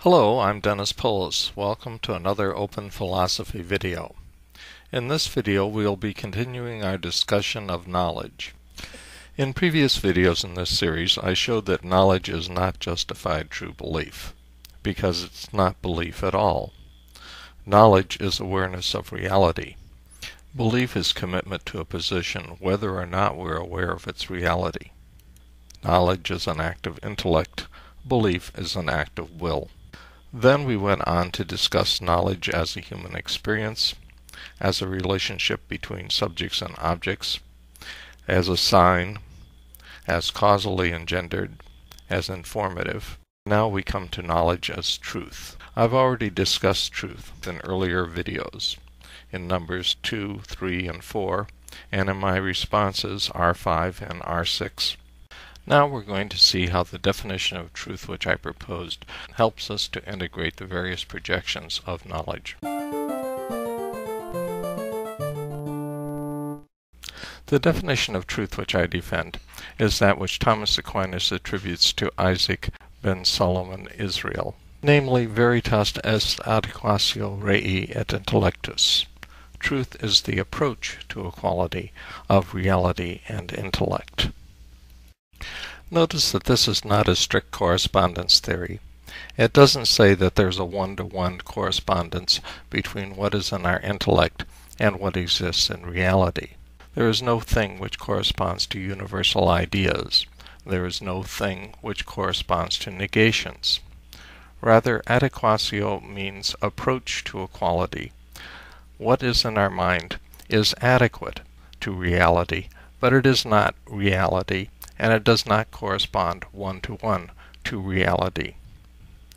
Hello, I'm Dennis Polis. Welcome to another Open Philosophy video. In this video, we'll be continuing our discussion of knowledge. In previous videos in this series, I showed that knowledge is not justified true belief, because it's not belief at all. Knowledge is awareness of reality. Belief is commitment to a position, whether or not we're aware of its reality. Knowledge is an act of intellect. Belief is an act of will. Then we went on to discuss knowledge as a human experience, as a relationship between subjects and objects, as a sign, as causally engendered, as informative. Now we come to knowledge as truth. I've already discussed truth in earlier videos, in numbers 2, 3, and 4, and in my responses R5 and R6. Now we're going to see how the definition of truth which I proposed helps us to integrate the various projections of knowledge. The definition of truth which I defend is that which Thomas Aquinas attributes to Isaac ben Solomon Israel, namely veritas est adequatio rei et intellectus. Truth is the approach to a quality of reality and intellect. Notice that this is not a strict correspondence theory. It doesn't say that there's a one-to-one correspondence between what is in our intellect and what exists in reality. There is no thing which corresponds to universal ideas. There is no thing which corresponds to negations. Rather, adequatio means approach to a quality. What is in our mind is adequate to reality, but it is not reality, and it does not correspond one-to-one to reality.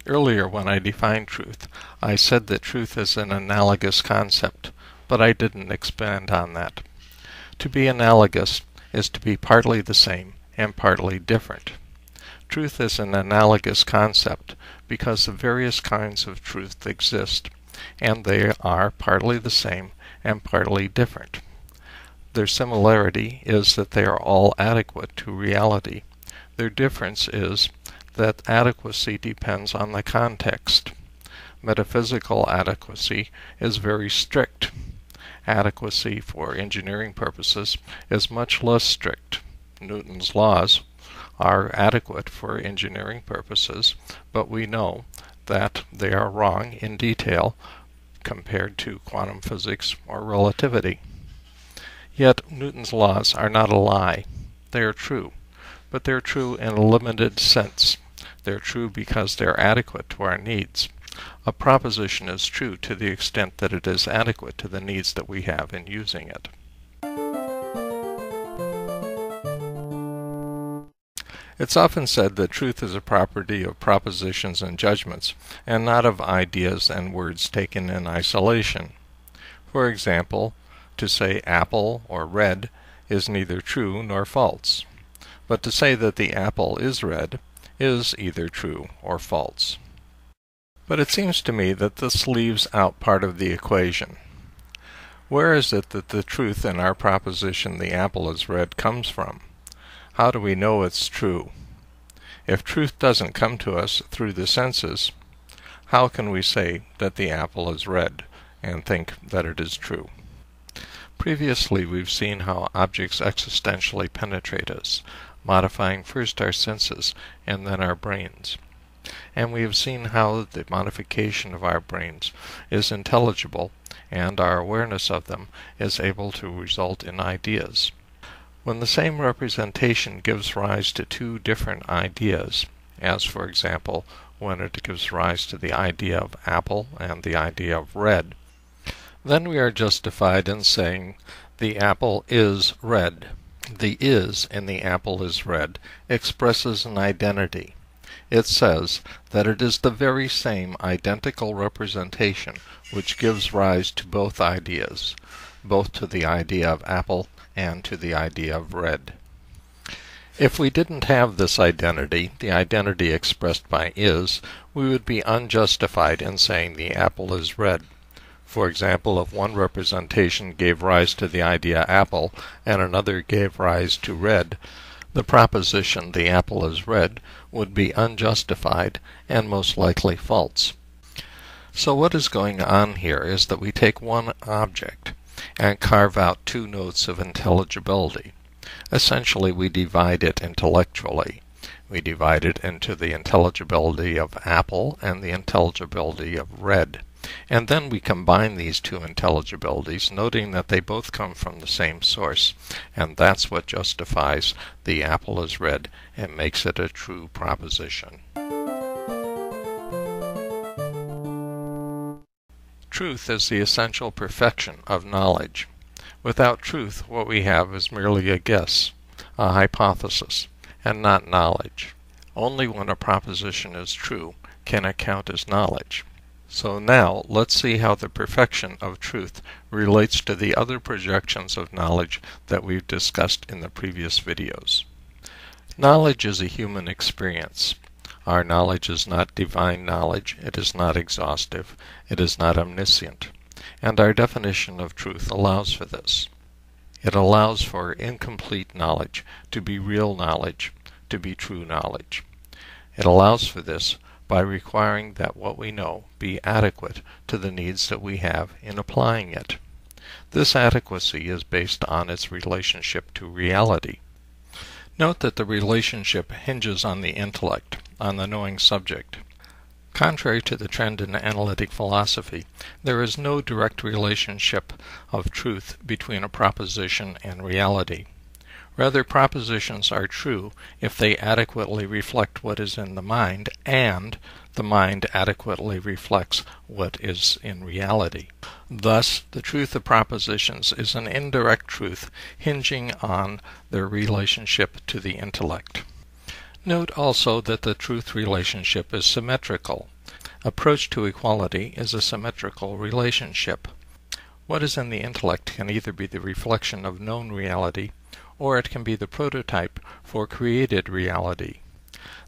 Earlier, when I defined truth, I said that truth is an analogous concept, but I didn't expand on that. To be analogous is to be partly the same and partly different. Truth is an analogous concept because the various kinds of truth exist, and they are partly the same and partly different. Their similarity is that they are all adequate to reality. Their difference is that adequacy depends on the context. Metaphysical adequacy is very strict. Adequacy for engineering purposes is much less strict. Newton's laws are adequate for engineering purposes, but we know that they are wrong in detail compared to quantum physics or relativity. Yet Newton's laws are not a lie. They are true, but they're true in a limited sense. They're true because they're adequate to our needs. A proposition is true to the extent that it is adequate to the needs that we have in using it. It's often said that truth is a property of propositions and judgments, and not of ideas and words taken in isolation. For example, to say apple or red is neither true nor false, but to say that the apple is red is either true or false. But it seems to me that this leaves out part of the equation. Where is it that the truth in our proposition the apple is red comes from? How do we know it's true? If truth doesn't come to us through the senses, how can we say that the apple is red and think that it is true? Previously, we've seen how objects existentially penetrate us, modifying first our senses and then our brains. And we have seen how the modification of our brains is intelligible, and our awareness of them is able to result in ideas. When the same representation gives rise to two different ideas, as for example, when it gives rise to the idea of apple and the idea of red, then we are justified in saying the apple is red. The is in the apple is red expresses an identity. It says that it is the very same identical representation which gives rise to both ideas, both to the idea of apple and to the idea of red. If we didn't have this identity, the identity expressed by is, we would be unjustified in saying the apple is red. For example, if one representation gave rise to the idea apple and another gave rise to red, The proposition "the apple is red" would be unjustified and most likely false. So what is going on here is that we take one object and carve out two notes of intelligibility. Essentially, we divide it intellectually. We divide it into the intelligibility of apple and the intelligibility of red. And then we combine these two intelligibilities, noting that they both come from the same source. And that's what justifies "the apple is red" and makes it a true proposition. Truth is the essential perfection of knowledge. Without truth, what we have is merely a guess, a hypothesis, and not knowledge. Only when a proposition is true can it count as knowledge. So now, let's see how the perfection of truth relates to the other projections of knowledge that we've discussed in the previous videos. Knowledge is a human experience. Our knowledge is not divine knowledge, it is not exhaustive, it is not omniscient, and our definition of truth allows for this. It allows for incomplete knowledge to be real knowledge, to be true knowledge. It allows for this by requiring that what we know be adequate to the needs that we have in applying it. This adequacy is based on its relationship to reality. Note that the relationship hinges on the intellect, on the knowing subject. Contrary to the trend in analytic philosophy, there is no direct relationship of truth between a proposition and reality. Rather, propositions are true if they adequately reflect what is in the mind, and the mind adequately reflects what is in reality. Thus, the truth of propositions is an indirect truth hinging on their relationship to the intellect. Note also that the truth relationship is symmetrical. Approach to equality is a symmetrical relationship. What is in the intellect can either be the reflection of known reality, or it can be the prototype for created reality.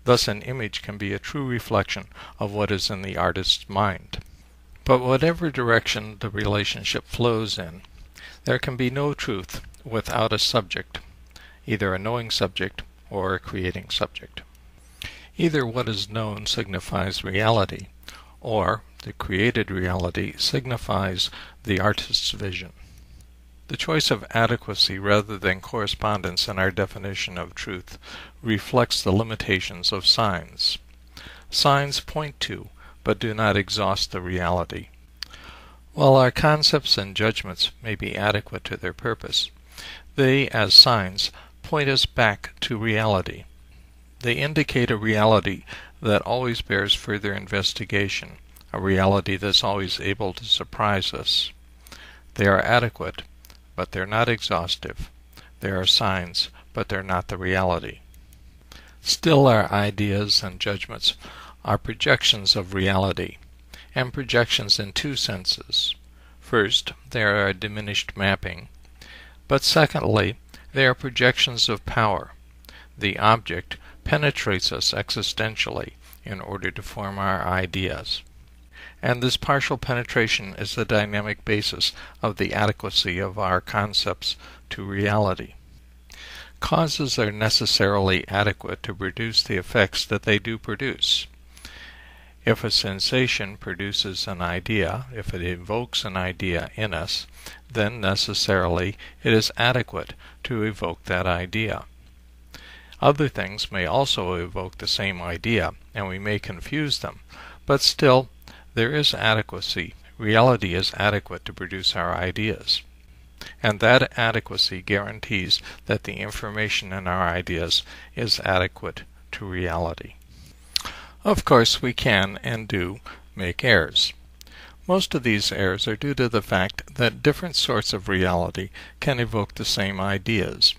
Thus an image can be a true reflection of what is in the artist's mind. But whatever direction the relationship flows in, there can be no truth without a subject, either a knowing subject or a creating subject. Either what is known signifies reality, or the created reality signifies the artist's vision. The choice of adequacy rather than correspondence in our definition of truth reflects the limitations of signs. Signs point to, but do not exhaust the reality. While our concepts and judgments may be adequate to their purpose, they, as signs, point us back to reality. They indicate a reality that always bears further investigation, a reality that's always able to surprise us. They are adequate, but they're not exhaustive. They are signs, but they're not the reality. Still, our ideas and judgments are projections of reality, and projections in two senses. First, they are a diminished mapping, but secondly, they are projections of power. The object penetrates us existentially in order to form our ideas. And this partial penetration is the dynamic basis of the adequacy of our concepts to reality. Causes are necessarily adequate to produce the effects that they do produce. If a sensation produces an idea, if it evokes an idea in us, then necessarily it is adequate to evoke that idea. Other things may also evoke the same idea, and we may confuse them, but still, there is adequacy. Reality is adequate to produce our ideas. And that adequacy guarantees that the information in our ideas is adequate to reality. Of course, we can and do make errors. Most of these errors are due to the fact that different sorts of reality can evoke the same ideas.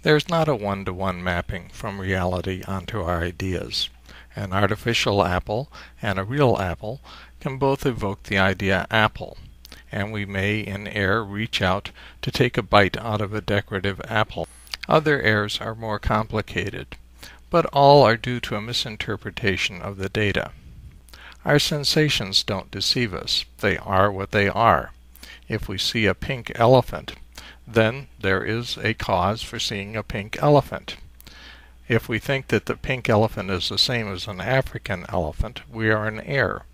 There's not a one-to-one mapping from reality onto our ideas. An artificial apple and a real apple can both evoke the idea apple, and we may in error reach out to take a bite out of a decorative apple. Other errors are more complicated, but all are due to a misinterpretation of the data. Our sensations don't deceive us. They are what they are. If we see a pink elephant, then there is a cause for seeing a pink elephant. If we think that the pink elephant is the same as an African elephant, we are in error.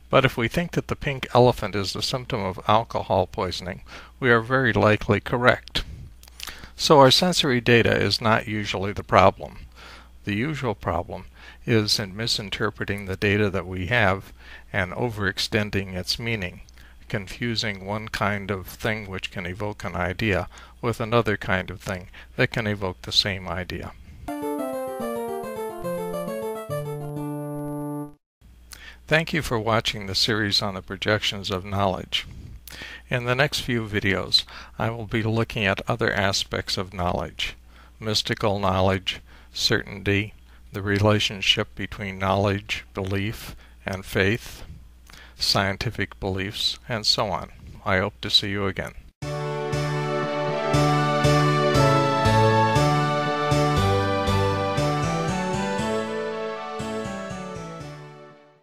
But if we think that the pink elephant is the symptom of alcohol poisoning, we are very likely correct. So our sensory data is not usually the problem. The usual problem is in misinterpreting the data that we have and overextending its meaning, confusing one kind of thing which can evoke an idea with another kind of thing that can evoke the same idea. Thank you for watching the series on the projections of knowledge. In the next few videos, I will be looking at other aspects of knowledge: mystical knowledge, certainty, the relationship between knowledge, belief, and faith, scientific beliefs, and so on. I hope to see you again.